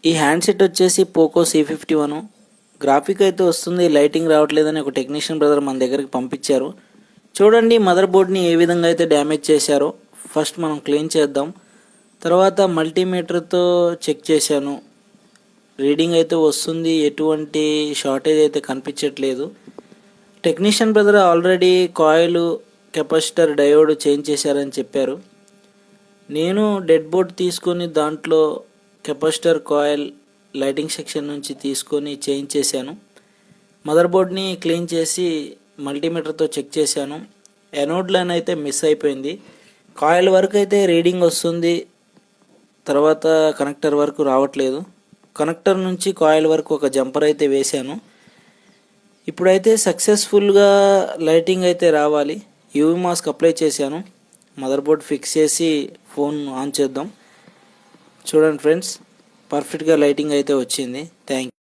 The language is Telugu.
ఈ హ్యాండ్సెట్ వచ్చేసి పోకో C51. గ్రాఫిక్ అయితే వస్తుంది, లైటింగ్ రావట్లేదని ఒక టెక్నీషియన్ బ్రదర్ మన దగ్గరికి పంపించారు. చూడండి మదర్ బోర్డ్ని ఏ విధంగా అయితే డ్యామేజ్ చేశారో. ఫస్ట్ మనం క్లీన్ చేద్దాం. తర్వాత మల్టీమీటర్తో చెక్ చేశాను, రీడింగ్ అయితే వస్తుంది, ఎటువంటి షార్టేజ్ అయితే కనిపించట్లేదు. Technician brother already coil, capacitor, diode change చేశారని చెప్పారు. నేను డెడ్ బోర్డ్ తీసుకొని దాంట్లో కెపాసిటర్, కాయిల్, లైటింగ్ సెక్షన్ నుంచి తీసుకొని చేంజ్ చేశాను. మదర్ బోర్డ్ని క్లీన్ చేసి మల్టీమీటర్తో చెక్ చేశాను. ఎనోడ్ లైన్ అయితే మిస్ అయిపోయింది. కాయిల్ వరకు అయితే రీడింగ్ వస్తుంది, తర్వాత కనెక్టర్ వరకు రావట్లేదు. కనెక్టర్ నుంచి కాయిల్ వరకు ఒక జంపర్ అయితే వేశాను. ఇప్పుడైతే సక్సెస్ఫుల్గా లైటింగ్ అయితే రావాలి. యూవీ మాస్క్ అప్లై చేశాను. మదర్ బోర్డ్ ఫిక్స్ చేసి ఫోన్ ఆన్ చేద్దాం. చూడండి ఫ్రెండ్స్, పర్ఫెక్ట్గా లైటింగ్ అయితే వచ్చింది. Thank you.